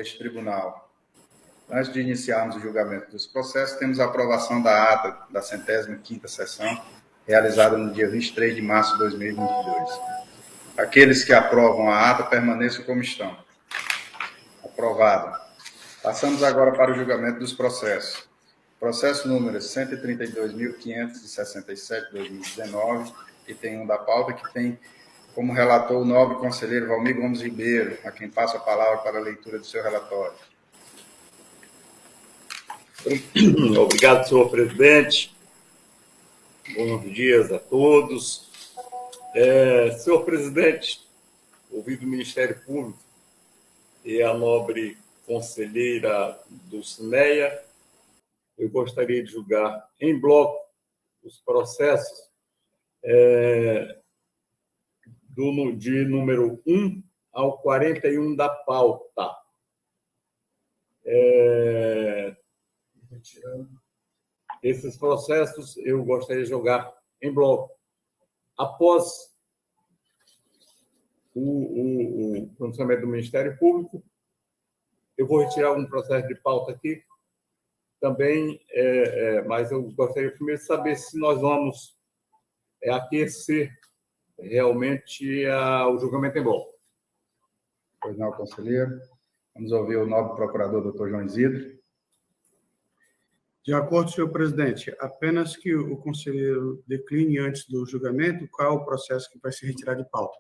deste tribunal. Antes de iniciarmos o julgamento dos processos, temos a aprovação da ata da 105ª sessão, realizada no dia 23 de março de 2022. Aqueles que aprovam a ata permaneçam como estão. Aprovado. Passamos agora para o julgamento dos processos. Processo número 132.567/2019, item 1 da pauta, que tem como relator o nobre conselheiro Valmir Gomes Ribeiro, a quem passo a palavra para a leitura do seu relatório. Obrigado, senhor presidente. Bons dias a todos. Senhor presidente, ouvido o Ministério Público e a nobre conselheira Dulcineia, eu gostaria de julgar em bloco os processos de número 1 ao 41 da pauta. Esses processos eu gostaria de jogar em bloco. Após o pronunciamento do Ministério Público, eu vou retirar um processo de pauta aqui também, mas eu gostaria primeiro de saber se nós vamos aquecer realmente o julgamento em bloco. Pois não, conselheiro. Vamos ouvir o nobre procurador, doutor João Isidro. De acordo, senhor presidente, apenas que o conselheiro decline antes do julgamento qual é o processo que vai ser retirado de pauta.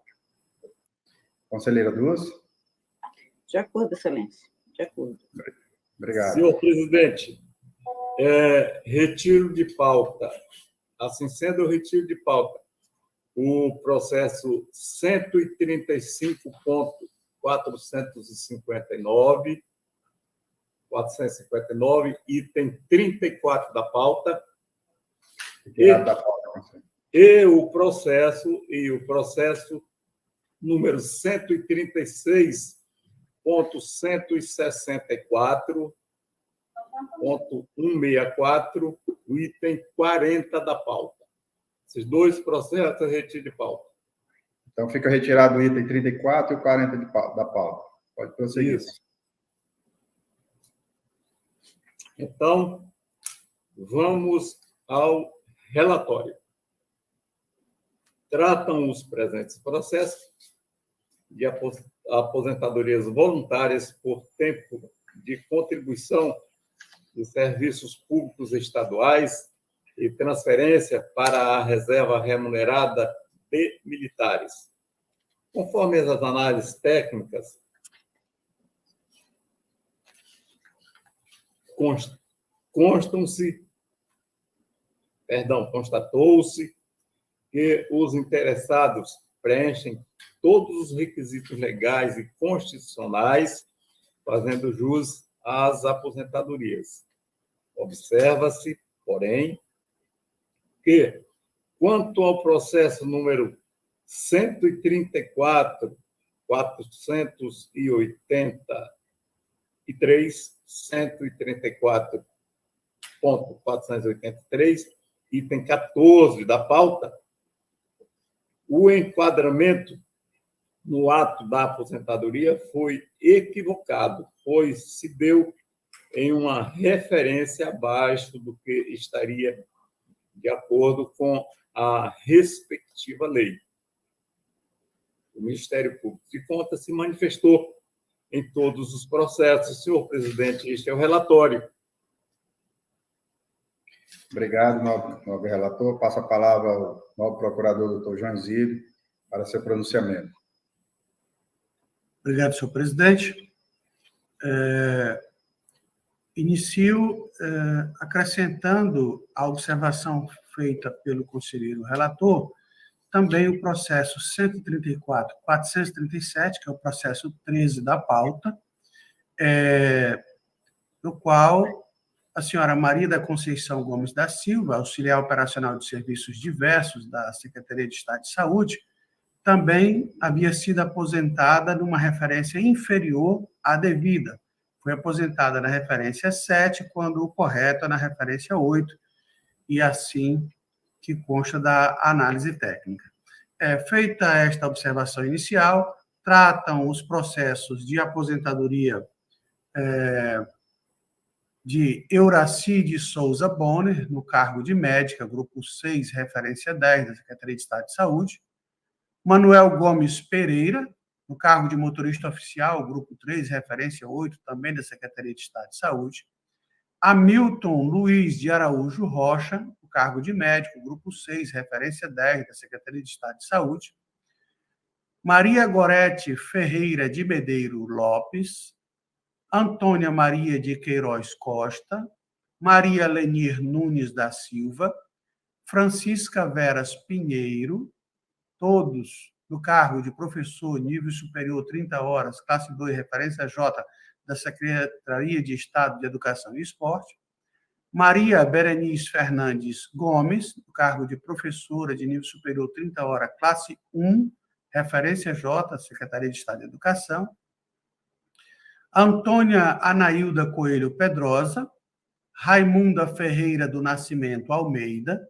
Conselheira Dulce. De acordo, excelência. De acordo. Obrigado. Senhor presidente, retiro de pauta. Assim sendo, eu retiro de pauta o processo 135.459, item 34 da pauta, e o processo número 136.164.164, o item 40 da pauta. Esses dois processos eu retiro de pauta. Então, fica retirado o item 34 e o 40 da pauta. Pode prosseguir. Isso. Então, vamos ao relatório. Tratam os presentes processos de aposentadorias voluntárias por tempo de contribuição de serviços públicos estaduais e transferência para a reserva remunerada de militares. Conforme as análises técnicas, constatou-se que os interessados preenchem todos os requisitos legais e constitucionais, fazendo jus às aposentadorias. Observa-se, porém, que, quanto ao processo número 134.483, 134.483, item 14 da pauta, o enquadramento no ato da aposentadoria foi equivocado, pois se deu em uma referência abaixo do que estaria de acordo com a respectiva lei. O Ministério Público de Contas se manifestou em todos os processos. Senhor presidente, este é o relatório. Obrigado, nobre relator. Passo a palavra ao nobre procurador, doutor João Isidro, para seu pronunciamento. Obrigado, senhor presidente. Inicio acrescentando a observação feita pelo conselheiro relator, também o processo 134.437, que é o processo 13 da pauta, no qual a senhora Maria da Conceição Gomes da Silva, auxiliar operacional de serviços diversos da Secretaria de Estado de Saúde, também havia sido aposentada numa referência inferior à devida. Foi aposentada na referência 7, quando o correto é na referência 8, e assim que consta da análise técnica. Feita esta observação inicial, tratam os processos de aposentadoria de Euraci Souza Bonner, no cargo de médica, grupo 6, referência 10, da Secretaria de Estado de Saúde. Manuel Gomes Pereira, no cargo de motorista oficial, grupo 3, referência 8, também da Secretaria de Estado de Saúde. Hamilton Luiz de Araújo Rocha, no cargo de médico, grupo 6, referência 10, da Secretaria de Estado de Saúde. Maria Gorete Ferreira de Medeiro Lopes, Antônia Maria de Queiroz Costa, Maria Lenir Nunes da Silva, Francisca Veras Pinheiro, todos no cargo de professor nível superior 30 horas, classe 2, referência J, da Secretaria de Estado de Educação e Esporte. Maria Berenice Fernandes Gomes, no cargo de professora de nível superior 30 horas, classe 1, referência J, Secretaria de Estado de Educação. Antônia Anailda Coelho Pedrosa, Raimunda Ferreira do Nascimento Almeida,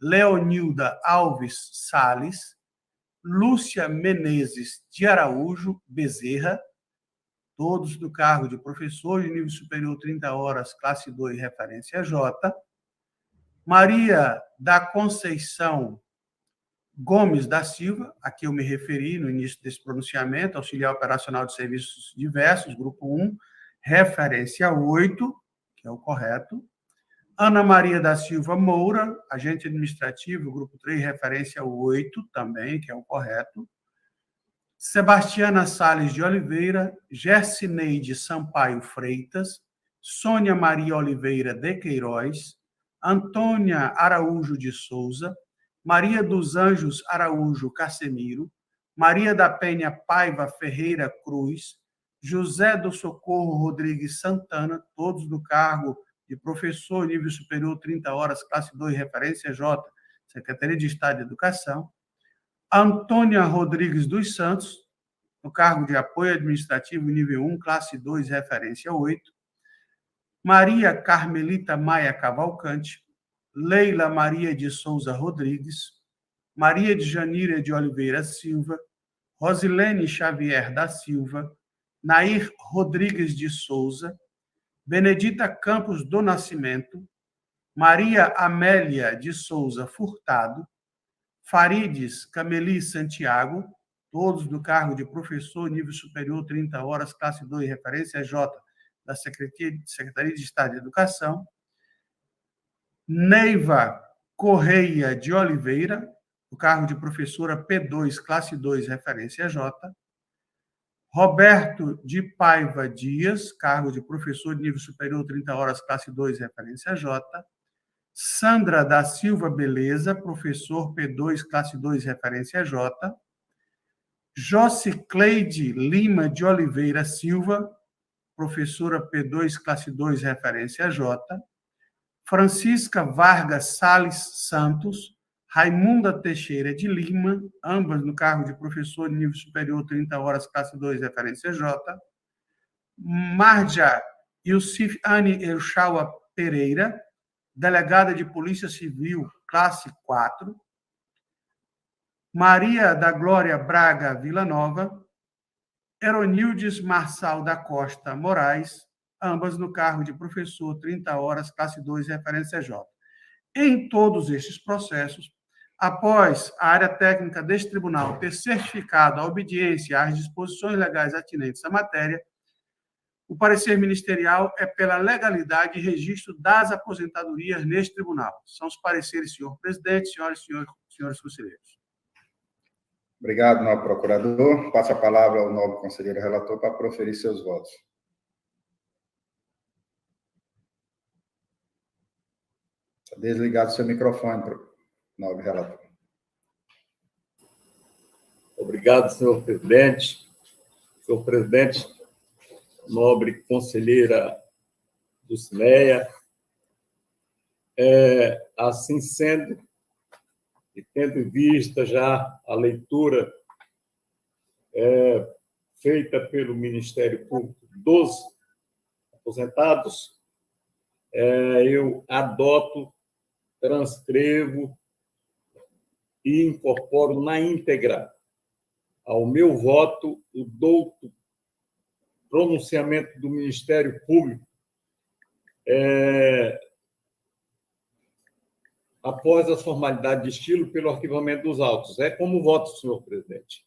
Leonilda Alves Sales, Lúcia Menezes de Araújo Bezerra, todos do cargo de professor de nível superior 30 horas, classe 2, referência J. Maria da Conceição Gomes da Silva, a que eu me referi no início desse pronunciamento, auxiliar operacional de serviços diversos, grupo 1, referência 8, que é o correto. Ana Maria da Silva Moura, agente administrativo, grupo 3, referência 8, também, que é o correto. Sebastiana Sales de Oliveira, Gercineide Sampaio Freitas, Sônia Maria Oliveira de Queiroz, Antônia Araújo de Souza, Maria dos Anjos Araújo Casemiro, Maria da Penha Paiva Ferreira Cruz, José do Socorro Rodrigues Santana, todos do cargo de professor nível superior 30 horas, classe 2, referência J, Secretaria de Estado de Educação. Antônia Rodrigues dos Santos, no cargo de apoio administrativo nível 1, classe 2, referência 8. Maria Carmelita Maia Cavalcante, Leila Maria de Souza Rodrigues, Maria de Janira de Oliveira Silva, Rosilene Xavier da Silva, Nair Rodrigues de Souza, Benedita Campos do Nascimento, Maria Amélia de Souza Furtado, Farides Cameli Santiago, todos do cargo de professor nível superior 30 horas, classe 2, referência J, da Secretaria de Estado de Educação. Neiva Correia de Oliveira, o cargo de professora P2, classe 2, referência J. Roberto de Paiva Dias, cargo de professor de nível superior 30 horas, classe 2, referência J. Sandra da Silva Beleza, professor P2, classe 2, referência J. Jocicleide Lima de Oliveira Silva, professora P2, classe 2, referência J. Francisca Vargas Sales Santos, Raimunda Teixeira de Lima, ambas no cargo de professor de nível superior 30 horas, classe 2, referência J. Marja Yusuf Ani Elchaua Pereira, delegada de Polícia Civil, classe 4. Maria da Glória Braga Villanova, Eronildes Marçal da Costa Moraes, ambas no cargo de professor 30 horas, classe 2, referência J. Em todos estes processos, após a área técnica deste tribunal ter certificado a obediência às disposições legais atinentes à matéria, o parecer ministerial é pela legalidade e registro das aposentadorias neste tribunal. São os pareceres, senhor presidente, senhoras e senhores conselheiros. Obrigado, nobre procurador. Passo a palavra ao nobre conselheiro relator para proferir seus votos. Está desligado seu microfone, nobre relator. Obrigado, senhor presidente. Senhor presidente, nobre conselheira Dulcineia, assim sendo, e tendo em vista já a leitura feita pelo Ministério Público dos aposentados, eu adoto, transcrevo e incorporo na íntegra ao meu voto o douto pronunciamento do Ministério Público após as formalidades de estilo pelo arquivamento dos autos. É como voto, senhor presidente.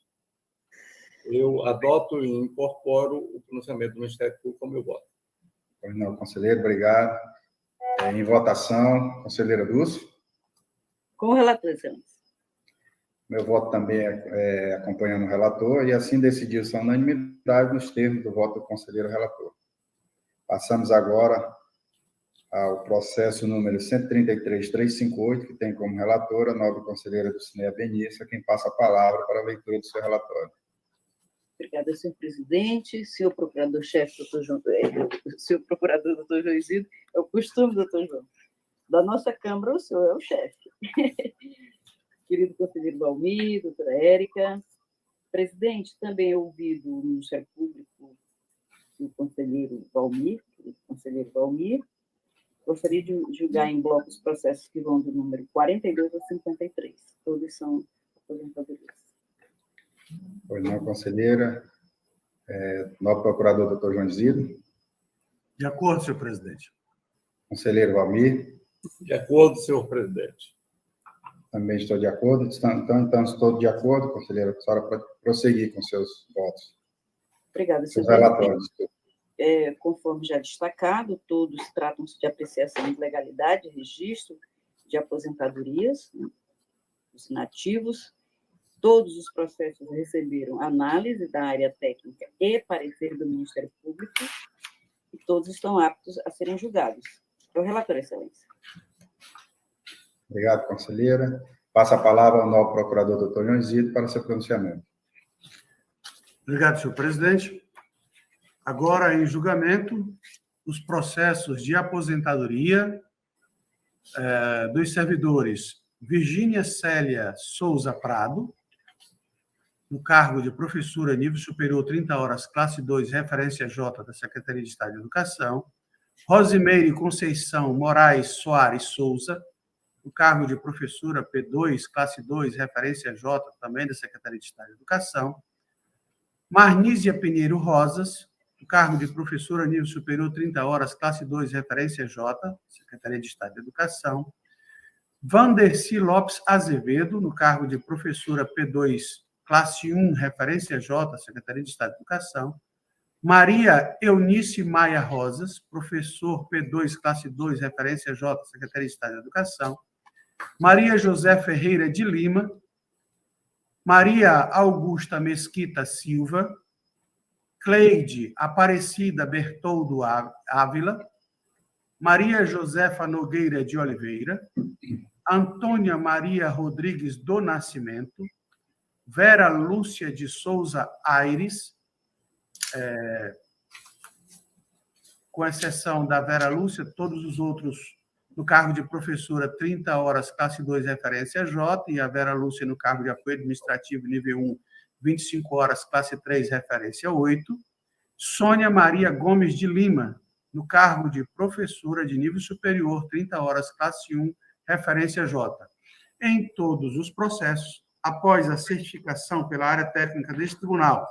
Eu adoto e incorporo o pronunciamento do Ministério Público como meu voto. Não, conselheiro, obrigado. Em votação, conselheira Dulce. Com o relator, excelência. Meu voto também é acompanhando o relator, e assim decidiu-se a unanimidade nos termos do voto do conselheiro relator. Passamos agora ao processo número 133.358, que tem como relatora a nobre conselheira do Cinea Benícia, quem passa a palavra para a leitura do seu relatório. Obrigada, senhor presidente. Senhor procurador-chefe, doutor João, senhor procurador, doutor João Isidro, é o costume, doutor João. Da nossa Câmara, o senhor é o chefe. Querido conselheiro Valmir, doutora Érica. Presidente, também ouvi do Ministério Público o conselheiro Valmir, gostaria de julgar em bloco os processos que vão do número 42 a 53. Todos são aposentadorias. Pois não, conselheira. Novo procurador, doutor João Isidro. De acordo, senhor presidente. Conselheiro Valmir. De acordo, senhor presidente. Também estou de acordo. Então, estamos todos de acordo, conselheira. A senhora pode prosseguir com seus votos. Obrigada, senhor seus relatórios. Conforme já destacado, todos tratam-se de apreciação de legalidade, registro de aposentadorias, né, dos nativos. Todos os processos receberam análise da área técnica e parecer do Ministério Público, e todos estão aptos a serem julgados. É o relator, excelência. Obrigado, conselheira. Passa a palavra ao novo procurador, doutor João Isidro, para seu pronunciamento. Obrigado, senhor presidente. Agora, em julgamento, os processos de aposentadoria dos servidores Virgínia Célia Souza Prado, no cargo de professora nível superior 30 horas, classe 2, referência J da Secretaria de Estado de Educação, Rosimeire Conceição Moraes Soares Souza, no cargo de professora P2, classe 2, referência J, também da Secretaria de Estado de Educação, Marnísia Pinheiro Rosas, no cargo de professora nível superior 30 horas, classe 2, referência J, Secretaria de Estado de Educação, Vanderci Lopes Azevedo, no cargo de professora P2, classe 1, referência J, Secretaria de Estado de Educação, Maria Eunice Maia Rosas, professor P2, classe 2, referência J, Secretaria de Estado de Educação, Maria José Ferreira de Lima, Maria Augusta Mesquita Silva, Cleide Aparecida Bertoldo Ávila, Maria Josefa Nogueira de Oliveira, Antônia Maria Rodrigues do Nascimento, Vera Lúcia de Souza Aires, com exceção da Vera Lúcia, todos os outros no cargo de professora 30 horas, classe 2, referência J, e a Vera Lúcia no cargo de apoio administrativo nível 1, 25 horas, classe 3, referência 8. Sônia Maria Gomes de Lima, no cargo de professora de nível superior, 30 horas, classe 1, referência J. Em todos os processos, após a certificação pela área técnica deste tribunal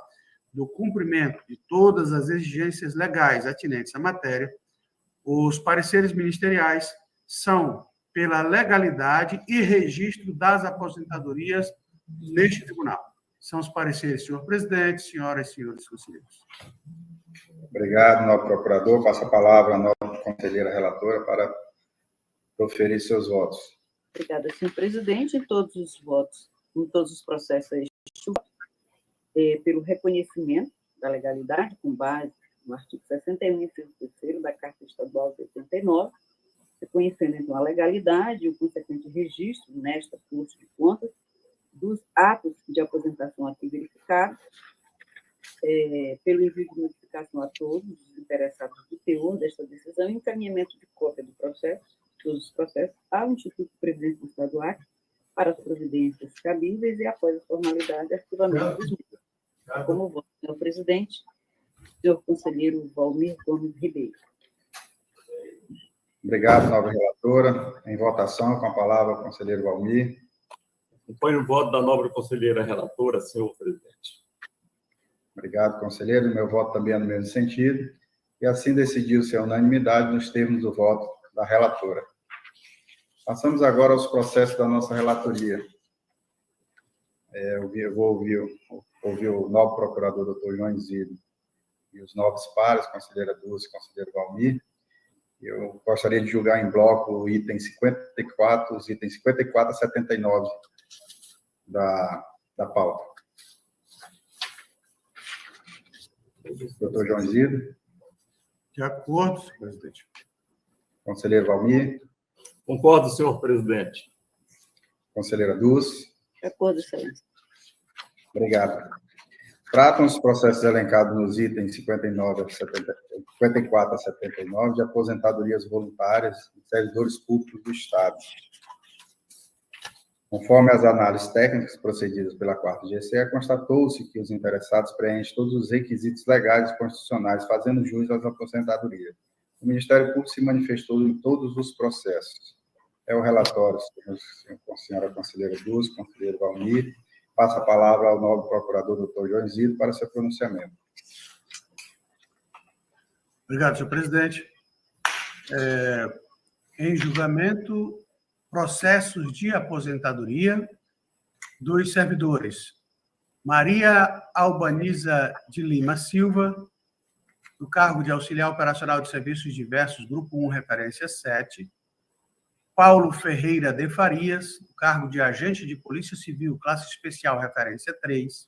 do cumprimento de todas as exigências legais atinentes à matéria, os pareceres ministeriais são pela legalidade e registro das aposentadorias neste tribunal. São os pareceres, senhor presidente, senhoras e senhores conselheiros. Obrigado, novo procurador. Passa a palavra à nova conselheira relatora para proferir seus votos. Obrigada, senhor presidente. Em todos os votos, em todos os processos, pelo reconhecimento da legalidade, com base no artigo 61, inciso 3º da Carta Estadual de 89, reconhecendo, então, a legalidade e o consequente registro nesta Corte de Contas dos atos de aposentação aqui verificados, pelo envio de notificação a todos os interessados do teor desta decisão e encaminhamento de cópia do processo, todos os processos, ao Instituto de Previdência do Estado do Acre, para as providências cabíveis e, após a formalidade, arquivamento dos mesmos. Como voto, senhor presidente, senhor conselheiro Valmir Gomes Ribeiro. Obrigado, nova relatora. Em votação, com a palavra, o conselheiro Valmir. Acompanho o voto da nobre conselheira relatora, senhor presidente. Obrigado, conselheiro. Meu voto também é no mesmo sentido. E assim decidiu-se a unanimidade nos termos do voto da relatora. Passamos agora aos processos da nossa relatoria. Eu vou ouvir o novo procurador, doutor João Isidro, e os novos pares, conselheira Dulce e conselheiro Valmir. Eu gostaria de julgar em bloco o item 54, os itens 54 a 79 da pauta. Doutor João Isidro. De acordo, senhor presidente. Conselheiro Valmir. Concordo, senhor presidente. Conselheira Dulce. De acordo, excelência. Obrigado. Tratam os processos elencados nos itens 54 a 79 de aposentadorias voluntárias de servidores públicos do Estado. Conforme as análises técnicas procedidas pela 4ª GCE, constatou-se que os interessados preenchem todos os requisitos legais e constitucionais, fazendo jus às aposentadorias. O Ministério Público se manifestou em todos os processos. É o relatório, senhora conselheira Dulce, conselheiro Valmir. Passa a palavra ao novo procurador, doutor João Isidro, para seu pronunciamento. Obrigado, senhor presidente. Em julgamento, processos de aposentadoria dos servidores. Maria Albaniza de Lima Silva, do cargo de auxiliar operacional de serviços diversos, grupo 1, referência 7. Paulo Ferreira de Farias, do cargo de agente de Polícia Civil, classe especial, referência 3.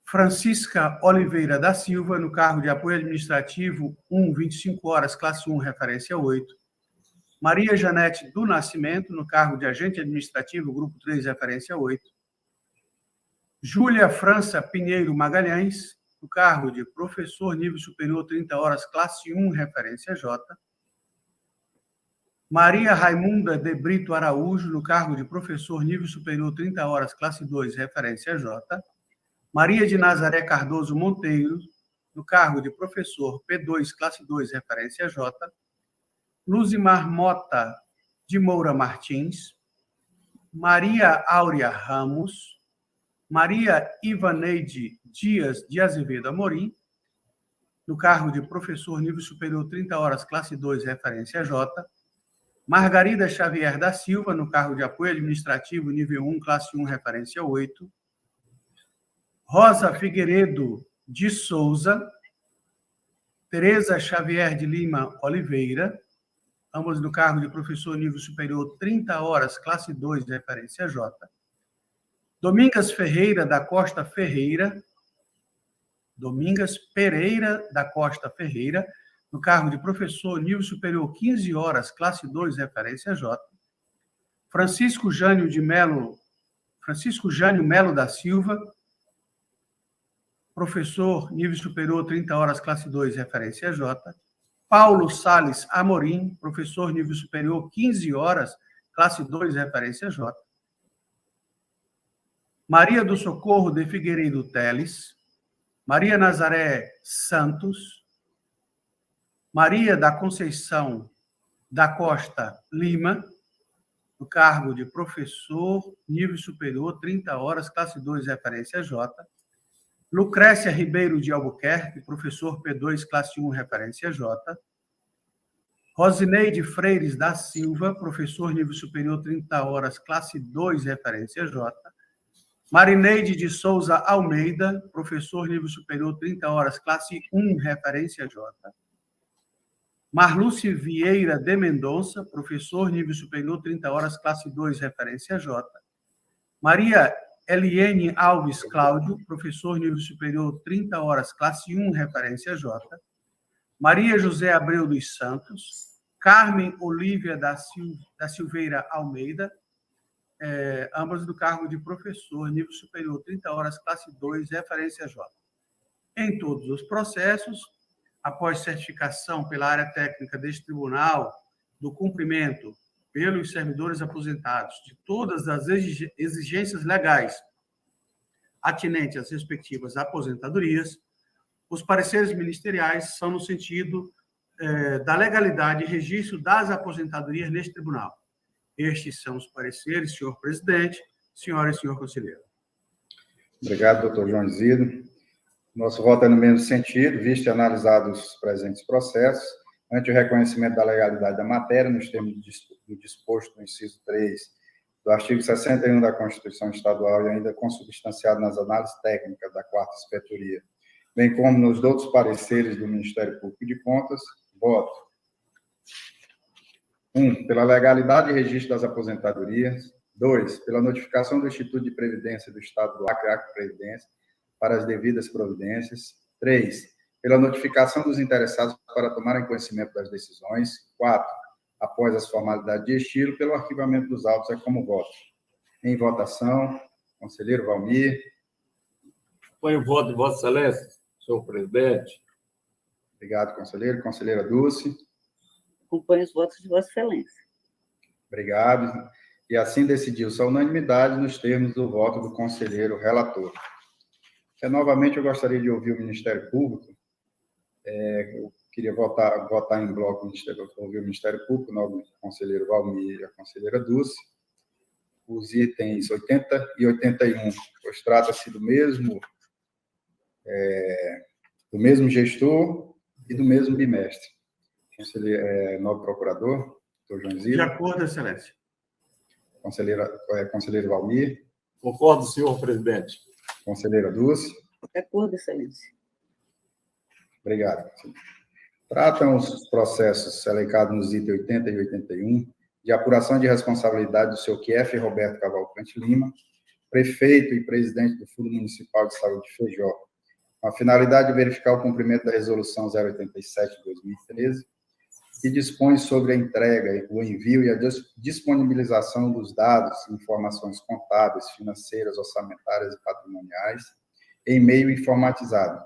Francisca Oliveira da Silva, no cargo de apoio administrativo 1, 25 horas, classe 1, referência 8. Maria Janete do Nascimento, no cargo de agente administrativo, grupo 3, referência 8. Júlia França Pinheiro Magalhães, no cargo de professor nível superior 30 horas, classe 1, referência J. Maria Raimunda de Brito Araújo, no cargo de professor nível superior 30 horas, classe 2, referência J. Maria de Nazaré Cardoso Monteiro, no cargo de professor P2, classe 2, referência J. Luzimar Mota de Moura Martins. Maria Áurea Ramos. Maria Ivaneide Dias de Azevedo Amorim, no cargo de professor nível superior 30 horas, classe 2, referência J. Margarida Xavier da Silva, no cargo de apoio administrativo, nível 1, classe 1, referência 8. Rosa Figueiredo de Souza. Tereza Xavier de Lima Oliveira, ambos no cargo de professor nível superior 30 horas, classe 2, referência J. Domingas Ferreira da Costa Ferreira. Domingas Pereira da Costa Ferreira, no cargo de professor nível superior 15 horas, classe 2, referência J. Francisco Jânio Melo da Silva, professor nível superior 30 horas, classe 2, referência J. Paulo Sales Amorim, professor nível superior 15 horas, classe 2, referência J. Maria do Socorro de Figueiredo Teles. Maria Nazaré Santos. Maria da Conceição da Costa Lima, no cargo de professor, nível superior, 30 horas, classe 2, referência J. Lucrécia Ribeiro de Albuquerque, professor P2, classe 1, referência J. Rosineide Freires da Silva, professor nível superior, 30 horas, classe 2, referência J. Marineide de Souza Almeida, professor nível superior, 30 horas, classe 1, referência J. Marluce Vieira de Mendonça, professor nível superior, 30 horas, classe 2, referência J. Maria Eliene Alves Cláudio, professor nível superior, 30 horas, classe 1, referência J. Maria José Abreu dos Santos. Carmen Olívia da Silveira Almeida, ambas do cargo de professor, nível superior, 30 horas, classe 2, referência J. Em todos os processos, após certificação pela área técnica deste tribunal do cumprimento pelos servidores aposentados de todas as exigências legais atinentes às respectivas aposentadorias, os pareceres ministeriais são no sentido da legalidade e registro das aposentadorias neste tribunal. Estes são os pareceres, senhor presidente, senhora e senhor conselheiro. Obrigado, doutor João Isidro. Nosso voto é no mesmo sentido, visto e analisados os presentes processos, ante o reconhecimento da legalidade da matéria, nos termos do disposto no inciso 3 do artigo 61 da Constituição Estadual e ainda consubstanciado nas análises técnicas da 4ª Inspetoria, bem como nos outros pareceres do Ministério Público de Contas, voto. 1. Pela legalidade e registro das aposentadorias. 2. Pela notificação do Instituto de Previdência do Estado do Acre, Acre Previdência, para as devidas providências. 3. Pela notificação dos interessados para tomarem conhecimento das decisões. 4. Após as formalidades de estilo, pelo arquivamento dos autos, é como voto. Em votação, conselheiro Valmir. Põe o voto de Vossa Excelência, senhor presidente. Obrigado, conselheiro. Conselheira Dulce. Acompanho os votos de Vossa Excelência. Obrigado. E assim decidiu-se a unanimidade nos termos do voto do conselheiro relator. Novamente, eu gostaria de ouvir o Ministério Público. Eu queria votar em bloco, ouvir o Ministério Público, o conselheiro Valmir e a conselheira Dulce. Os itens 80 e 81, pois trata-se do mesmo gestor e do mesmo bimestre. Novo procurador, doutor João Isidro. De acordo, Excelência. Conselheiro Valmir. Concordo, senhor presidente. Conselheira Dulce. De acordo, Excelência. Obrigado. Tratam os processos elencados nos itens 80 e 81 de apuração de responsabilidade do senhor Kief Roberto Cavalcante Lima, prefeito e presidente do Fundo Municipal de Saúde de Feijó, com a finalidade de verificar o cumprimento da Resolução 087 de 2013, que dispõe sobre a entrega, o envio e a disponibilização dos dados e informações contábeis, financeiras, orçamentárias e patrimoniais em meio informatizado,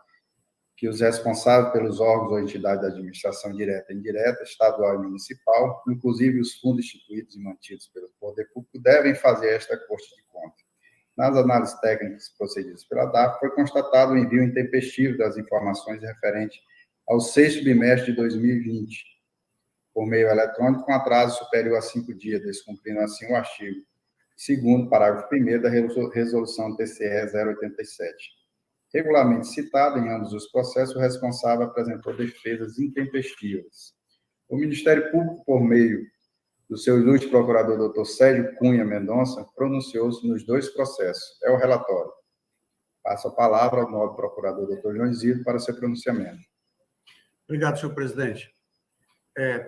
que os responsáveis pelos órgãos ou entidades da administração direta e indireta, estadual e municipal, inclusive os fundos instituídos e mantidos pelo Poder Público, devem fazer esta corte de conta. Nas análises técnicas procedidas pela DAF, foi constatado o envio intempestivo das informações referentes ao 6º bimestre de 2020, por meio eletrônico, com atraso superior a 5 dias, descumprindo assim o artigo 2º, parágrafo 1º da Resolução TCE 087. Regularmente citado em ambos os processos, o responsável apresentou defesas intempestivas. O Ministério Público, por meio do seu ilustre procurador, doutor Sérgio Cunha Mendonça, pronunciou-se nos 2 processos. É o relatório. Passo a palavra ao novo procurador, doutor João Isidro, para seu pronunciamento. Obrigado, senhor presidente.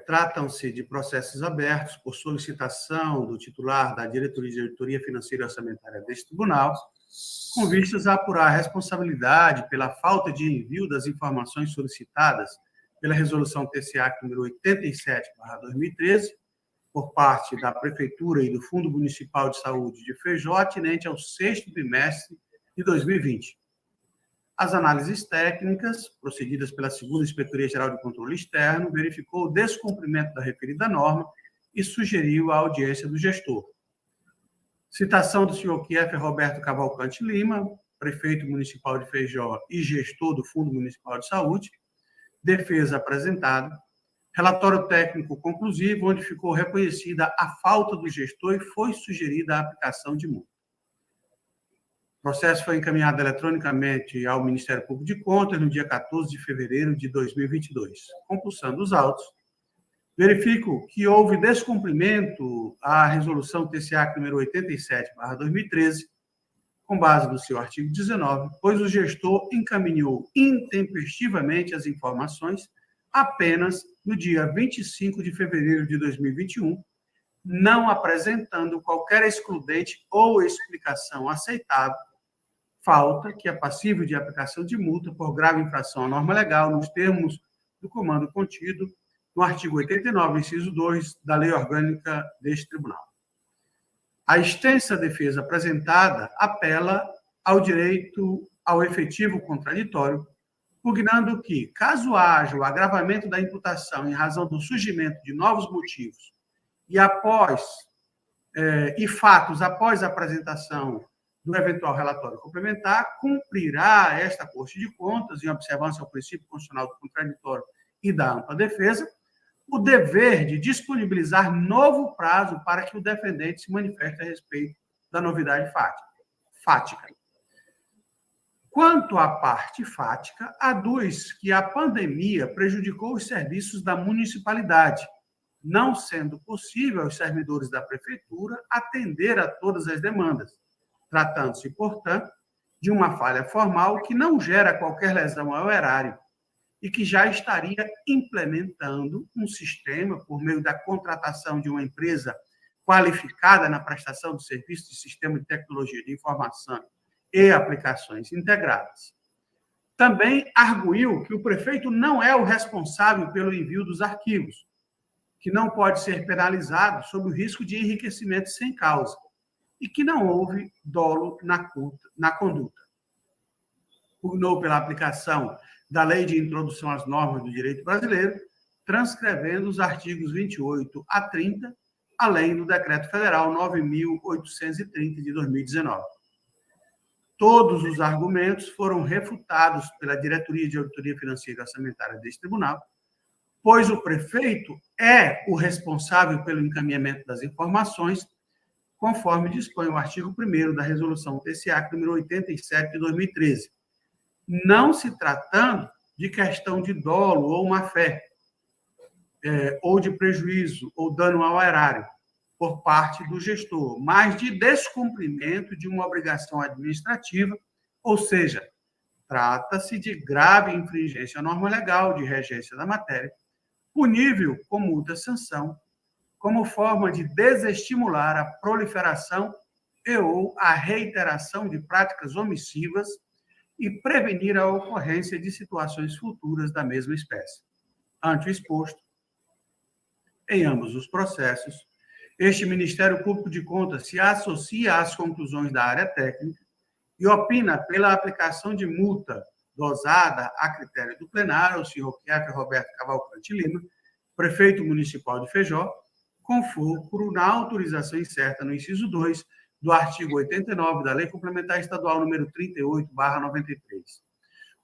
Tratam-se de processos abertos por solicitação do titular da Diretoria de Auditoria Financeira e Orçamentária deste tribunal, com vistas a apurar a responsabilidade pela falta de envio das informações solicitadas pela Resolução TCA número 87/2013, por parte da Prefeitura e do Fundo Municipal de Saúde de Feijó, atinente ao 6º bimestre de 2020. As análises técnicas, procedidas pela 2ª Inspetoria-Geral de Controle Externo, verificou o descumprimento da referida norma e sugeriu a audiência do gestor. Citação do senhor Kief Roberto Cavalcante Lima, prefeito municipal de Feijó e gestor do Fundo Municipal de Saúde. Defesa apresentada. Relatório técnico conclusivo, onde ficou reconhecida a falta do gestor e foi sugerida a aplicação de multa. O processo foi encaminhado eletronicamente ao Ministério Público de Contas no dia 14 de fevereiro de 2022. Compulsando os autos, verifico que houve descumprimento à Resolução TCA número 87/2013, com base no seu artigo 19, pois o gestor encaminhou intempestivamente as informações apenas no dia 25 de fevereiro de 2021, não apresentando qualquer excludente ou explicação aceitável, falta que é passível de aplicação de multa por grave infração à norma legal, nos termos do comando contido no artigo 89, inciso 2, da Lei Orgânica deste Tribunal. A extensa defesa apresentada apela ao direito ao efetivo contraditório, pugnando que, caso haja o agravamento da imputação em razão do surgimento de novos motivos e fatos após a apresentação do eventual relatório complementar, cumprirá esta Corte de Contas, em observância ao princípio constitucional do contraditório e da ampla defesa, o dever de disponibilizar novo prazo para que o defendente se manifeste a respeito da novidade fática. Quanto à parte fática, aduz que a pandemia prejudicou os serviços da municipalidade, não sendo possível aos servidores da prefeitura atender a todas as demandas, tratando-se, portanto, de uma falha formal que não gera qualquer lesão ao erário e que já estaria implementando um sistema por meio da contratação de uma empresa qualificada na prestação de serviços de sistema de tecnologia de informação e aplicações integradas. Também arguiu que o prefeito não é o responsável pelo envio dos arquivos, que não pode ser penalizado sob o risco de enriquecimento sem causa, e que não houve dolo na conduta. Pugnou pela aplicação da Lei de Introdução às Normas do Direito Brasileiro, transcrevendo os artigos 28 a 30, além do Decreto Federal 9.830 de 2019. Todos os argumentos foram refutados pela Diretoria de Auditoria Financeira e Orçamentária deste tribunal, pois o prefeito é o responsável pelo encaminhamento das informações, conforme dispõe o artigo 1º da Resolução TCA número 87 de 2013, não se tratando de questão de dolo ou má-fé, ou de prejuízo ou dano ao erário por parte do gestor, mas de descumprimento de uma obrigação administrativa, ou seja, trata-se de grave infringência à norma legal de regência da matéria, punível com multa-sanção, como forma de desestimular a proliferação e ou a reiteração de práticas omissivas e prevenir a ocorrência de situações futuras da mesma espécie. Ante o exposto, em ambos os processos, este Ministério Público de Contas se associa às conclusões da área técnica e opina pela aplicação de multa dosada a critério do plenário ao senhor Kiefer Roberto Cavalcante Lima, prefeito municipal de Feijó, com fulcro na autorização incerta no inciso 2 do artigo 89 da Lei Complementar Estadual número 38/93.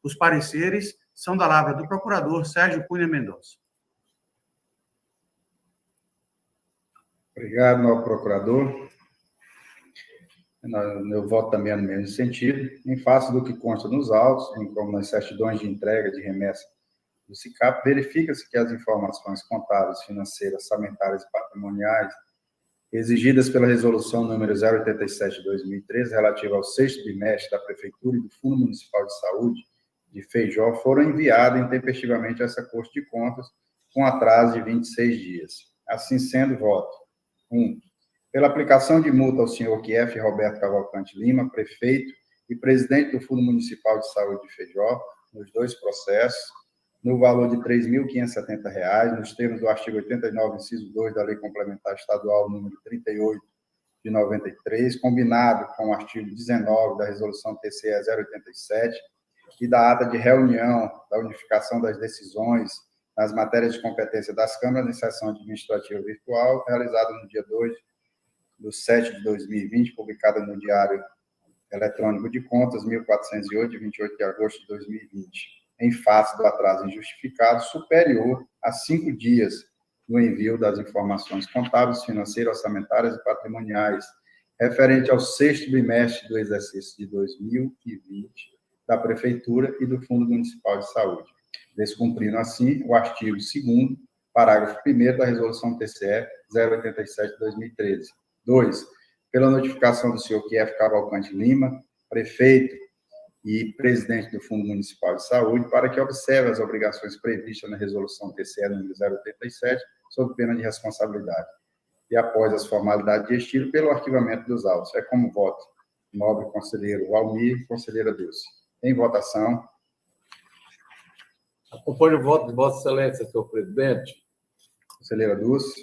Os pareceres são da lavra do procurador Sérgio Cunha Mendonça. Obrigado, novo procurador. Meu voto também é no mesmo sentido. Em face do que consta nos autos, bem como nas certidões de entrega de remessa do SICAP, verifica-se que as informações contábeis, financeiras, orçamentárias e patrimoniais exigidas pela Resolução número 087 de 2013, relativa ao 6º bimestre da Prefeitura e do Fundo Municipal de Saúde de Feijó, foram enviadas intempestivamente a essa Corte de Contas, com atraso de 26 dias. Assim sendo, voto. 1. Pela aplicação de multa ao senhor Kiefer Roberto Cavalcante Lima, prefeito e presidente do Fundo Municipal de Saúde de Feijó, nos dois processos, no valor de R$ 3.570, nos termos do artigo 89, inciso 2 da Lei Complementar Estadual número 38 de 93, combinado com o artigo 19 da Resolução TCE 087 e da ata de reunião da unificação das decisões nas matérias de competência das câmaras em sessão administrativa virtual, realizada no dia 2/7 de 2020, publicada no Diário Eletrônico de Contas, 1408, de 28 de agosto de 2020, em face do atraso injustificado superior a 5 dias no envio das informações contábeis, financeiras, orçamentárias e patrimoniais, referente ao 6º bimestre do exercício de 2020 da Prefeitura e do Fundo Municipal de Saúde, descumprindo, assim, o artigo 2º, parágrafo 1º da Resolução TCE 087 de 2013. 2. Pela notificação do senhor Kiefer Cavalcante Lima, prefeito e presidente do Fundo Municipal de Saúde, para que observe as obrigações previstas na Resolução TCE número 087, sob pena de responsabilidade. E após as formalidades de estilo, pelo arquivamento dos autos. É como voto. Nobre conselheiro Valmir, conselheira Dulce. Em votação. Acompanho o voto de Vossa Excelência, senhor presidente. Conselheira Dulce.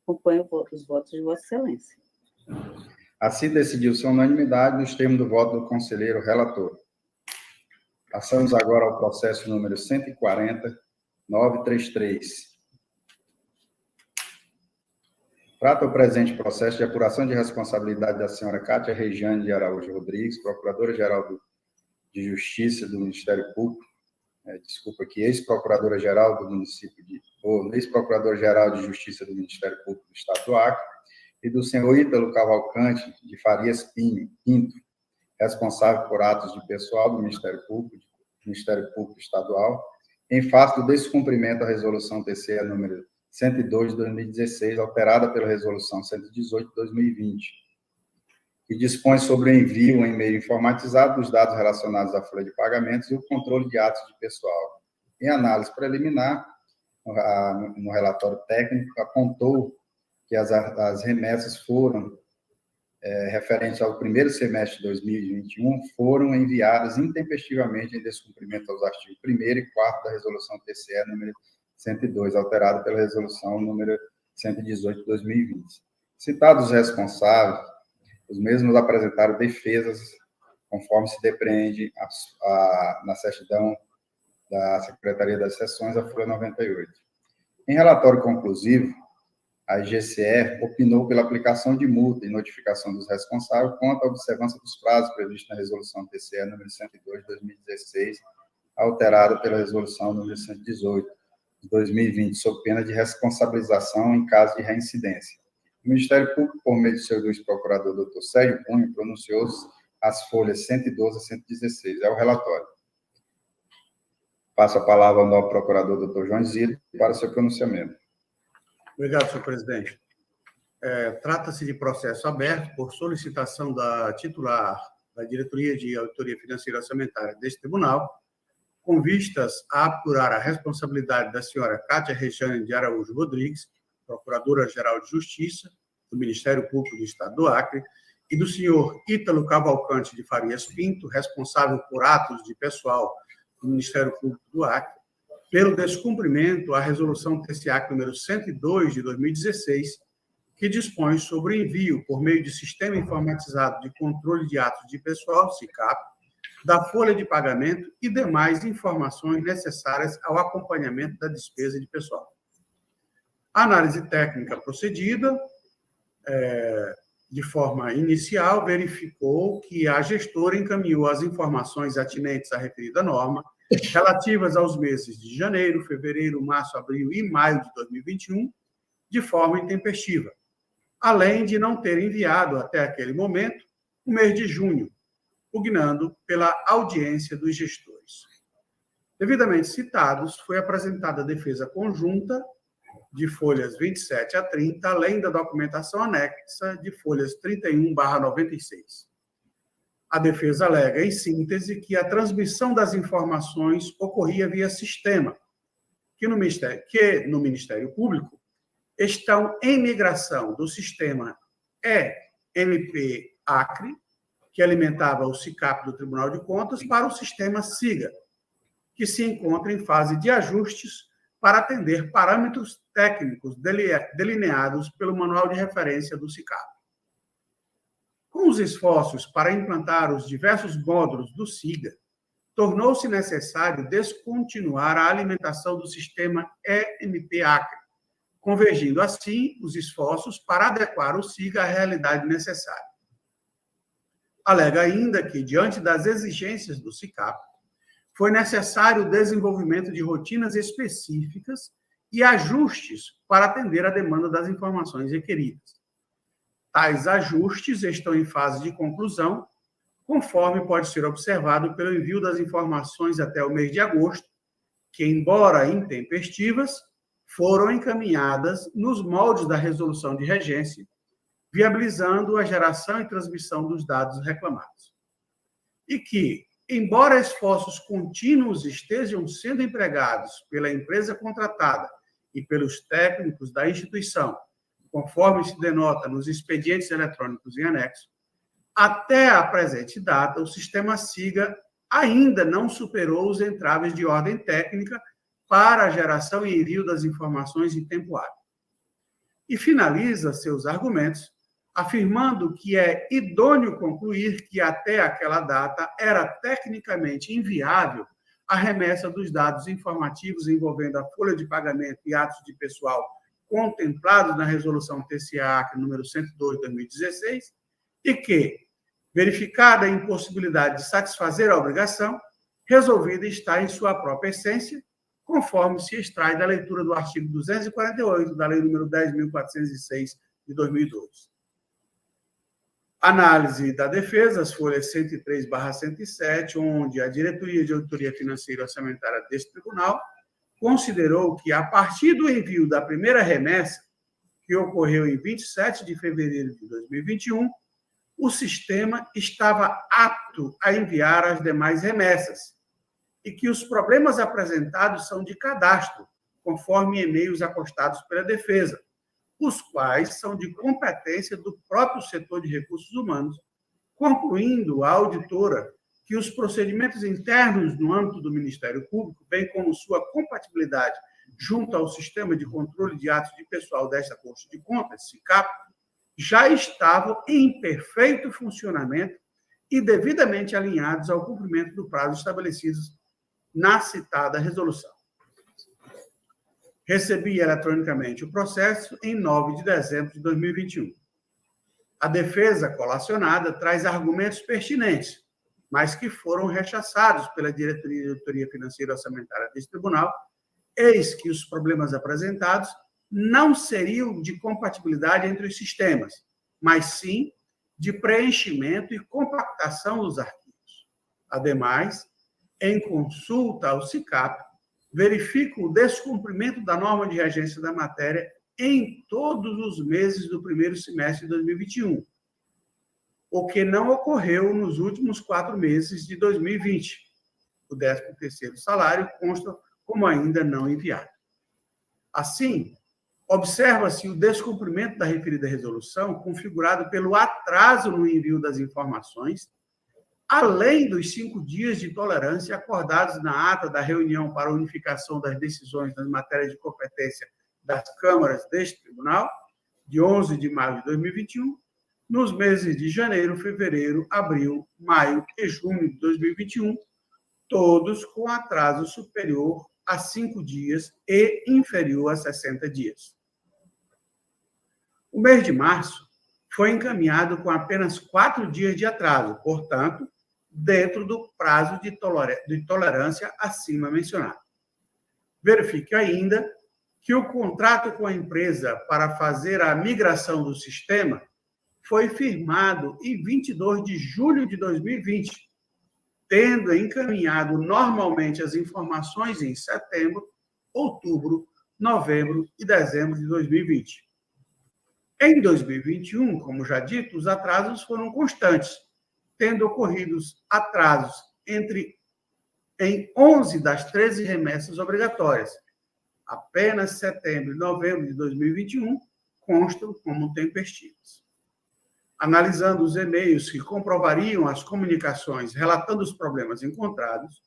Acompanho os votos de Vossa Excelência. Assim decidiu-se a unanimidade nos termos do voto do conselheiro relator. Passamos agora ao processo número 140.933. Trata o presente processo de apuração de responsabilidade da senhora Cátia Regiane de Araújo Rodrigues, Procuradora-Geral de Justiça do Ministério Público, ex-procuradora-geral do município ex-procurador-geral de Justiça do Ministério Público do Estado do Acre, e do senhor Ítalo Cavalcante de Farias Pinto, responsável por atos de pessoal do Ministério Público Estadual, em face do descumprimento da Resolução TCE número 102 de 2016, alterada pela Resolução 118 de 2020, que dispõe sobre o envio em meio informatizado dos dados relacionados à folha de pagamentos e o controle de atos de pessoal. Em análise preliminar, no relatório técnico, apontou que as remessas foram, referentes ao primeiro semestre de 2021, foram enviadas intempestivamente em descumprimento aos artigos 1º e 4º da Resolução TCE número 102, alterada pela Resolução número 118 de 2020. Citados os responsáveis, os mesmos apresentaram defesas, conforme se depreende na certidão da Secretaria das Seções, a folha 98. Em relatório conclusivo, a IGCE opinou pela aplicação de multa e notificação dos responsáveis quanto à observância dos prazos previstos na Resolução TCE número 102 de 2016, alterada pela Resolução número 118 de 2020, sob pena de responsabilização em caso de reincidência. O Ministério Público, por meio do seu vice-procurador, doutor Sérgio Cunha, pronunciou-se as folhas 112 a 116. É o relatório. Passo a palavra ao novo procurador, doutor João Zito, para o seu pronunciamento. Obrigado, senhor presidente. Trata-se de processo aberto por solicitação da titular da Diretoria de Auditoria Financeira e Orçamentária deste tribunal, com vistas a apurar a responsabilidade da senhora Cátia Rejane de Araújo Rodrigues, Procuradora-Geral de Justiça do Ministério Público do Estado do Acre, e do senhor Ítalo Cavalcante de Farias Pinto, responsável por atos de pessoal do Ministério Público do Acre, pelo descumprimento à Resolução TCE número 102 de 2016, que dispõe sobre o envio, por meio de Sistema Informatizado de Controle de Atos de Pessoal, SICAP, da folha de pagamento e demais informações necessárias ao acompanhamento da despesa de pessoal. A análise técnica procedida, de forma inicial, verificou que a gestora encaminhou as informações atinentes à referida norma, relativas aos meses de janeiro, fevereiro, março, abril e maio de 2021, de forma intempestiva, além de não ter enviado até aquele momento o mês de junho, pugnando pela audiência dos gestores. Devidamente citados, foi apresentada a defesa conjunta de folhas 27 a 30, além da documentação anexa de folhas 31/96. A defesa alega, em síntese, que a transmissão das informações ocorria via sistema, que no Ministério Público estão em migração do sistema EMP-ACRE, que alimentava o SICAP do Tribunal de Contas, para o sistema SIGA, que se encontra em fase de ajustes para atender parâmetros técnicos delineados pelo Manual de Referência do SICAP. Com os esforços para implantar os diversos módulos do SIGA, tornou-se necessário descontinuar a alimentação do sistema EMP-ACRE, convergindo assim os esforços para adequar o SIGA à realidade necessária. Alega ainda que, diante das exigências do SICAP, foi necessário o desenvolvimento de rotinas específicas e ajustes para atender à demanda das informações requeridas. Tais ajustes estão em fase de conclusão, conforme pode ser observado pelo envio das informações até o mês de agosto, que, embora intempestivas, foram encaminhadas nos moldes da resolução de regência, viabilizando a geração e transmissão dos dados reclamados. E que, embora esforços contínuos estejam sendo empregados pela empresa contratada e pelos técnicos da instituição, conforme se denota nos expedientes eletrônicos em anexo, até a presente data, o sistema SIGA ainda não superou os entraves de ordem técnica para a geração e envio das informações em tempo hábil. E finaliza seus argumentos afirmando que é idôneo concluir que até aquela data era tecnicamente inviável a remessa dos dados informativos envolvendo a folha de pagamento e atos de pessoal contemplados na Resolução TCE número 102 de 2016 e que, verificada a impossibilidade de satisfazer a obrigação, resolvida está em sua própria essência, conforme se extrai da leitura do artigo 248 da Lei número 10.406 de 2012. Análise da defesa, as folhas 103/107, onde a Diretoria de Auditoria Financeira e Orçamentária deste tribunal considerou que, a partir do envio da primeira remessa, que ocorreu em 27 de fevereiro de 2021, o sistema estava apto a enviar as demais remessas e que os problemas apresentados são de cadastro, conforme e-mails acostados pela defesa, os quais são de competência do próprio setor de recursos humanos, concluindo a auditora que os procedimentos internos no âmbito do Ministério Público, bem como sua compatibilidade junto ao Sistema de Controle de Atos de Pessoal desta Corte de Contas, SICAP, já estavam em perfeito funcionamento e devidamente alinhados ao cumprimento do prazo estabelecido na citada resolução. Recebi eletronicamente o processo em 9 de dezembro de 2021. A defesa colacionada traz argumentos pertinentes, mas que foram rechaçados pela Diretoria de Auditoria Financeira e Orçamentária deste tribunal, eis que os problemas apresentados não seriam de compatibilidade entre os sistemas, mas sim de preenchimento e compactação dos arquivos. Ademais, em consulta ao SICAP, verifico o descumprimento da norma de regência da matéria em todos os meses do primeiro semestre de 2021, o que não ocorreu nos últimos 4 meses de 2020. O 13º salário consta como ainda não enviado. Assim, observa-se o descumprimento da referida resolução, configurado pelo atraso no envio das informações, além dos 5 dias de tolerância acordados na ata da reunião para a unificação das decisões nas matérias de competência das câmaras deste tribunal, de 11 de maio de 2021, nos meses de janeiro, fevereiro, abril, maio e junho de 2021, todos com atraso superior a 5 dias e inferior a 60 dias. O mês de março foi encaminhado com apenas 4 dias de atraso, portanto, dentro do prazo de tolerância acima mencionado. Verifique ainda que o contrato com a empresa para fazer a migração do sistema foi firmado em 22 de julho de 2020, tendo encaminhado normalmente as informações em setembro, outubro, novembro e dezembro de 2020. Em 2021, como já dito, os atrasos foram constantes, tendo ocorrido atrasos em 11 das 13 remessas obrigatórias. Apenas setembro e novembro de 2021 constam como tempestivos. Analisando os e-mails que comprovariam as comunicações relatando os problemas encontrados,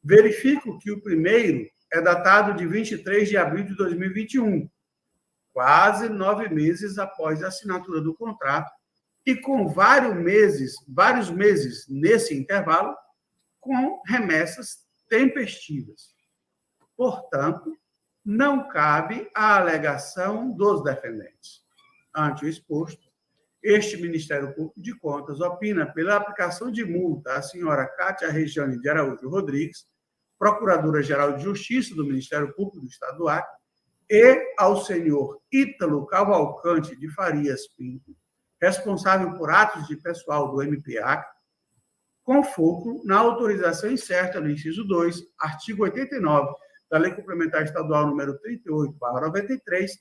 verifico que o primeiro é datado de 23 de abril de 2021, quase 9 meses após a assinatura do contrato, e com vários meses nesse intervalo, com remessas tempestivas. Portanto, não cabe a alegação dos defendentes. Ante o exposto, este Ministério Público de Contas opina pela aplicação de multa à senhora Cátia Regiane de Araújo Rodrigues, Procuradora-Geral de Justiça do Ministério Público do Estado do Acre, e ao senhor Ítalo Cavalcante de Farias Pinto, responsável por atos de pessoal do MP-Acre, com foco na autorização incerta no inciso 2, artigo 89 da Lei Complementar Estadual número 38/93,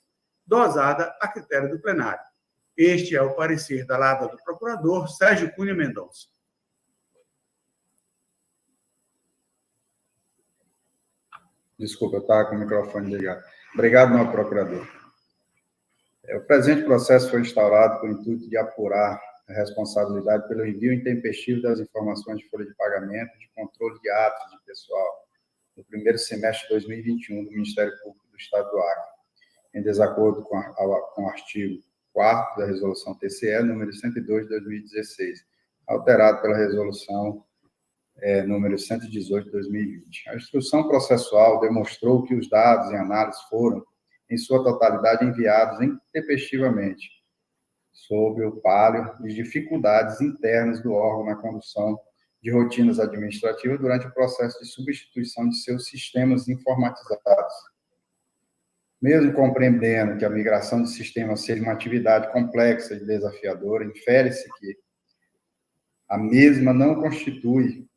dosada a critério do plenário. Este é o parecer da lata do procurador Sérgio Cunha Mendonça. Desculpa, eu estava com o microfone ligado. Obrigado, nobre procurador. O presente processo foi instaurado com o intuito de apurar a responsabilidade pelo envio intempestivo das informações de folha de pagamento, de controle de atos de pessoal, no primeiro semestre de 2021 do Ministério Público do Estado do Acre, em desacordo com o artigo 4º da Resolução TCE, número 102 de 2016, alterado pela Resolução número 118 de 2020. A instrução processual demonstrou que os dados em análise foram, em sua totalidade, enviados intempestivamente, sob o pálio de dificuldades internas do órgão na condução de rotinas administrativas durante o processo de substituição de seus sistemas informatizados. Mesmo compreendendo que a migração de sistemas seja uma atividade complexa e desafiadora, infere-se que a mesma não constitui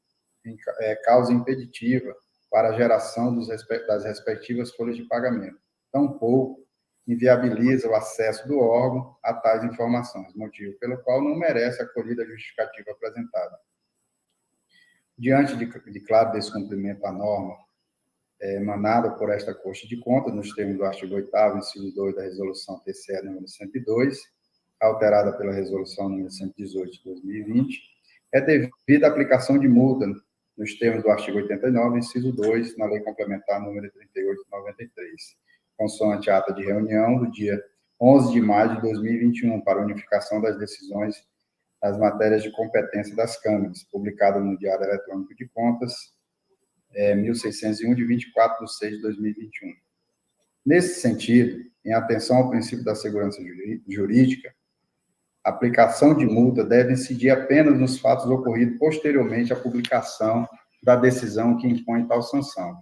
causa impeditiva para a geração das respectivas folhas de pagamento. Tampouco inviabiliza o acesso do órgão a tais informações, motivo pelo qual não merece acolhida a justificativa apresentada. Diante de claro descumprimento à norma emanada por esta Corte de Contas, nos termos do artigo 8º, inciso 2 da Resolução TCE número 102, alterada pela Resolução número 118 de 2020, é devida a aplicação de multa nos termos do artigo 89, inciso 2, na Lei Complementar número 38 de 93, consoante a ata de reunião do dia 11 de maio de 2021, para unificação das decisões das matérias de competência das câmaras, publicada no Diário Eletrônico de Contas, 1601, de 24 de 6 de 2021. Nesse sentido, em atenção ao princípio da segurança jurídica, a aplicação de multa deve incidir apenas nos fatos ocorridos posteriormente à publicação da decisão que impõe tal sanção.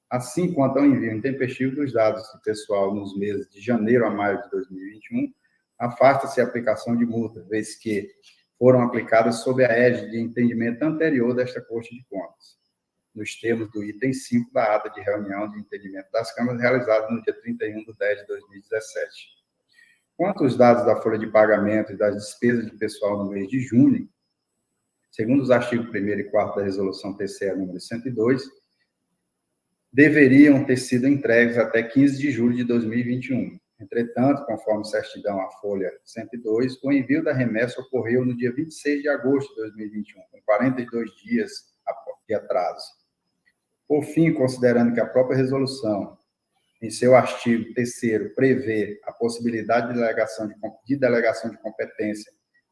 Assim, quanto ao envio intempestivo dos dados do pessoal nos meses de janeiro a maio de 2021, afasta-se a aplicação de multa, vez que foram aplicadas sob a égide de entendimento anterior desta Corte de Contas, nos termos do item 5 da ata de reunião de entendimento das câmaras, realizada no dia 31 de 10 de 2017. Quanto aos dados da folha de pagamento e das despesas de pessoal no mês de junho, segundo os artigos 1º e 4º da Resolução TCE número 102, deveriam ter sido entregues até 15 de julho de 2021. Entretanto, conforme certidão à folha 102, o envio da remessa ocorreu no dia 26 de agosto de 2021, com 42 dias de atraso. Por fim, considerando que a própria resolução, em seu artigo 3º, prevê a possibilidade de delegação de competência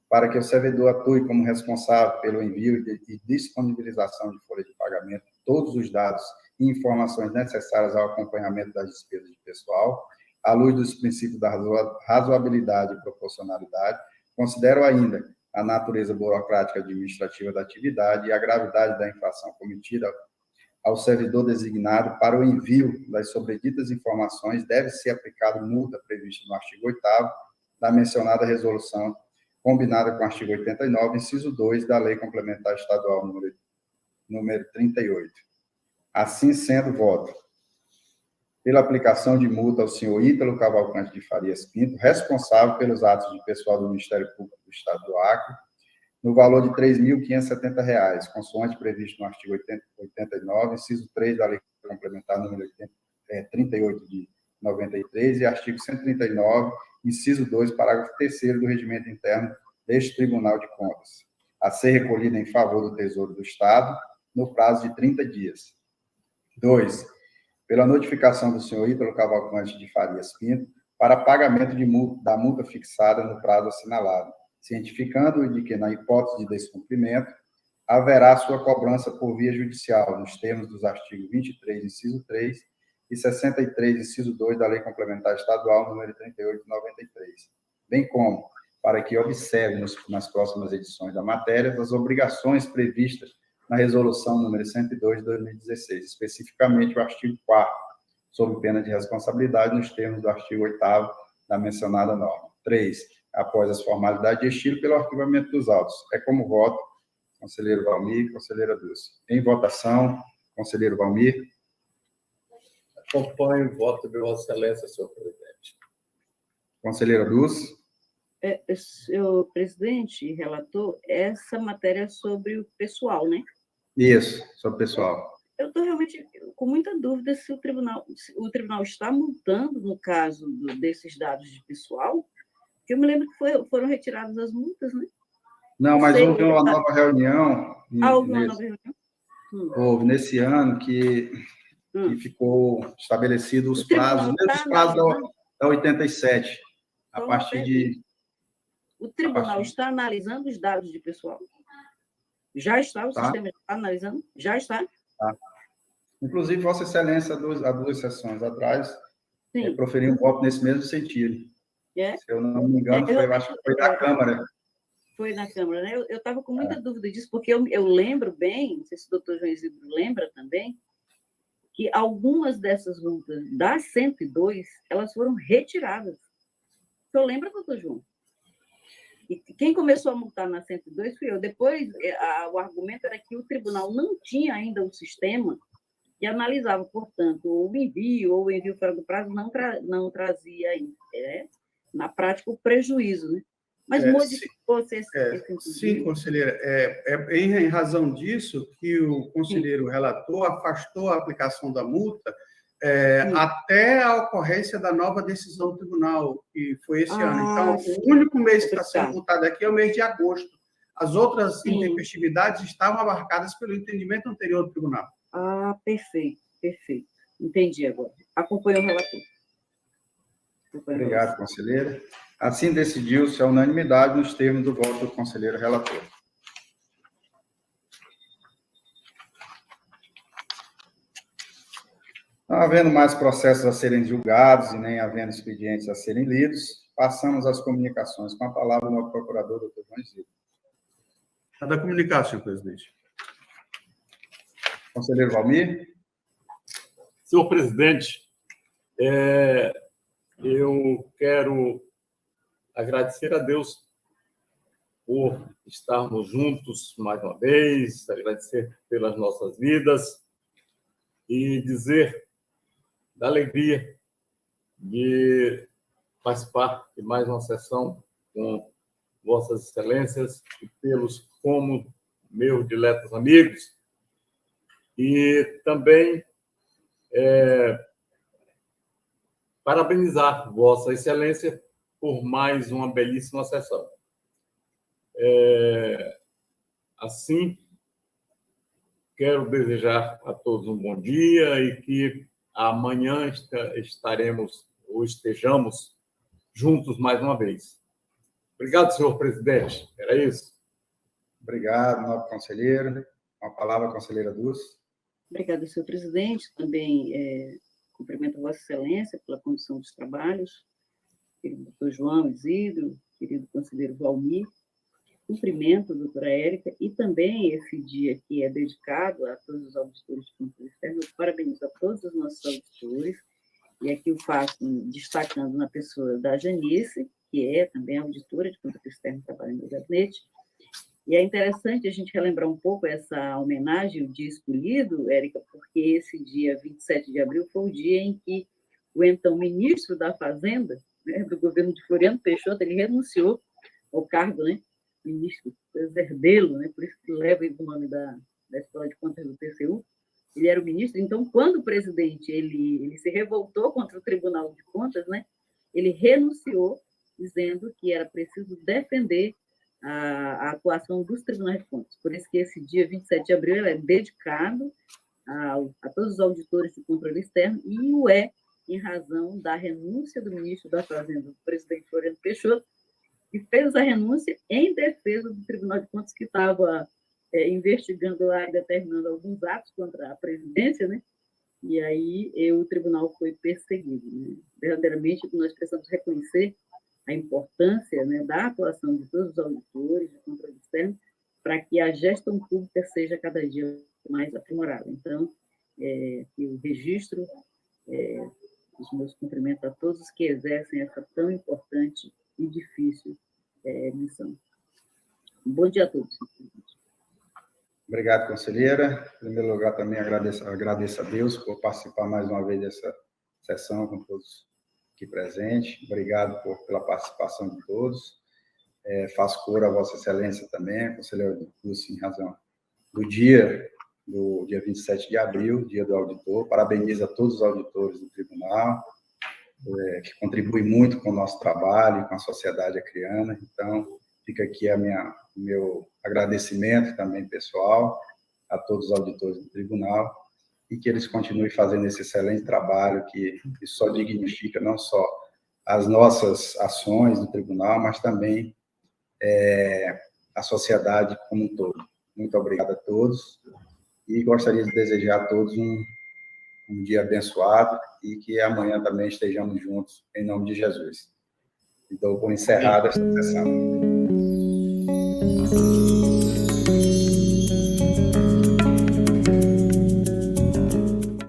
para que o servidor atue como responsável pelo envio e disponibilização de folha de pagamento de todos os dados e informações necessárias ao acompanhamento das despesas de pessoal, à luz dos princípios da razoabilidade e proporcionalidade, considero ainda a natureza burocrática administrativa da atividade e a gravidade da infração cometida ao servidor designado para o envio das sobreditas informações, deve ser aplicada multa prevista no artigo 8º da mencionada resolução, combinada com o artigo 89, inciso 2 da Lei Complementar Estadual número 38. Assim sendo, voto pela aplicação de multa ao senhor Ítalo Cavalcante de Farias Pinto, responsável pelos atos de pessoal do Ministério Público do Estado do Acre, no valor de R$ 3.570, consoante previsto no artigo 89, inciso 3 da Lei Complementar número 38 de 93 e artigo 139, inciso 2, parágrafo 3º do Regimento Interno deste Tribunal de Contas, a ser recolhida em favor do Tesouro do Estado no prazo de 30 dias. 2. Pela notificação do senhor Ítalo Cavalcante de Farias Pinto para pagamento da multa fixada no prazo assinalado, cientificando de que, na hipótese de descumprimento, haverá sua cobrança por via judicial, nos termos dos artigos 23, inciso 3 e 63, inciso 2 da Lei Complementar Estadual número 38 de 93, bem como para que observe nas próximas edições da matéria as obrigações previstas na Resolução número 102 de 2016, especificamente o artigo 4º, sob pena de responsabilidade nos termos do artigo 8º da mencionada norma. 3. Após as formalidades de estilo, pelo arquivamento dos autos. É como voto, conselheiro Valmir, conselheira Dulce. Em votação, conselheiro Valmir. Acompanho o voto de Vossa Excelência, senhor presidente. Conselheira Dulce. Senhor presidente e relator, essa matéria é sobre o pessoal, né? Isso, sobre o pessoal. Eu estou realmente com muita dúvida se o tribunal está multando, no caso desses dados de pessoal, porque eu me lembro que foram retiradas as multas, né? Não, mas houve uma nova reunião. Houve uma nova reunião? Houve nesse ano que ficou estabelecido os prazos, mesmos prazos da 87, a partir de... O tribunal está analisando os dados de pessoal? Já está? O sistema está analisando? Já está? Tá. Inclusive, Vossa Excelência, há duas sessões atrás, proferiu um voto nesse mesmo sentido. Se eu não me engano, acho que foi na Câmara. Foi na Câmara, né? Eu estava com muita dúvida disso, porque eu lembro bem, não sei se o doutor João Isidro lembra também, que algumas dessas multas da 102, elas foram retiradas. O senhor lembra, doutor João? E quem começou a multar na 102 fui eu. Depois, o argumento era que o tribunal não tinha ainda um sistema que analisava, portanto, o envio ou o envio fora do prazo não trazia, na prática, o prejuízo, né? Mas modificou-se esse sim, conselheira. Em razão disso que o conselheiro relator afastou a aplicação da multa até a ocorrência da nova decisão do tribunal, que foi esse ano. Então, o único mês que está sendo multado aqui é o mês de agosto. As outras intempestividades estavam abarcadas pelo entendimento anterior do tribunal. Perfeito. Entendi agora. Acompanho o relator. Obrigado, conselheira. Assim decidiu-se a unanimidade nos termos do voto do conselheiro relator. Não havendo mais processos a serem julgados e nem havendo expedientes a serem lidos, passamos às comunicações. Com a palavra, o nosso procurador, doutor João Isidro. Está da comunicação, senhor presidente. Conselheiro Valmir. Senhor presidente, eu quero agradecer a Deus por estarmos juntos mais uma vez, agradecer pelas nossas vidas e dizer da alegria de participar de mais uma sessão com Vossas Excelências e pelos como meus diletos amigos. E também parabenizar Vossa Excelência por mais uma belíssima sessão. Assim, quero desejar a todos um bom dia e que amanhã estaremos ou estejamos juntos mais uma vez. Obrigado, senhor presidente. Era isso. Obrigado, nobre conselheiro. Com a palavra, a conselheira Dulce. Obrigada, senhor presidente. Também cumprimento a Vossa Excelência pela condução dos trabalhos, querido doutor João Isidro, querido conselheiro Valmir, cumprimento a doutora Érica, e também esse dia que é dedicado a todos os auditores de controle externo. Eu parabenizo a todos os nossos auditores, e aqui eu faço destacando na pessoa da Janice, que é também auditora de controle externo, trabalhando no gabinete. E é interessante a gente relembrar um pouco essa homenagem, o dia escolhido, Érica, porque esse dia 27 de abril foi o dia em que o então ministro da Fazenda, né, do governo de Floriano Peixoto, ele renunciou ao cargo, né, ministro Zerdelo, né, por isso que leva o nome da Escola de Contas do TCU. Ele era o ministro. Então, quando o presidente ele se revoltou contra o Tribunal de Contas, né, ele renunciou, dizendo que era preciso defender a atuação dos tribunais de contas. Por isso que esse dia 27 de abril é dedicado a todos os auditores de controle externo, e o em razão da renúncia do ministro da Fazenda, do presidente Floriano Peixoto, que fez a renúncia em defesa do Tribunal de Contas, que estava investigando lá e determinando alguns atos contra a presidência, né? E aí o tribunal foi perseguido. Né? Verdadeiramente, nós precisamos reconhecer a importância, né, da atuação de todos os auditores de controle externo para que a gestão pública seja cada dia mais aprimorada. Então, eu registro os meus cumprimentos a todos que exercem essa tão importante e difícil missão. Um bom dia a todos. Obrigado, conselheira. Em primeiro lugar, também agradeço a Deus por participar mais uma vez dessa sessão com todos aqui presentes. Obrigado pela participação de todos. Faço coro a Vossa Excelência também, conselheiro Dulce, em razão do dia 27 de abril, dia do auditor. Parabenizo a todos os auditores do tribunal, que contribuem muito com o nosso trabalho, com a sociedade acriana. Então, fica aqui o meu agradecimento também pessoal a todos os auditores do tribunal, e que eles continuem fazendo esse excelente trabalho que só dignifica não só as nossas ações do tribunal, mas também a sociedade como um todo. Muito obrigado a todos, e gostaria de desejar a todos um dia abençoado, e que amanhã também estejamos juntos, em nome de Jesus. Então, vou encerrar esta sessão.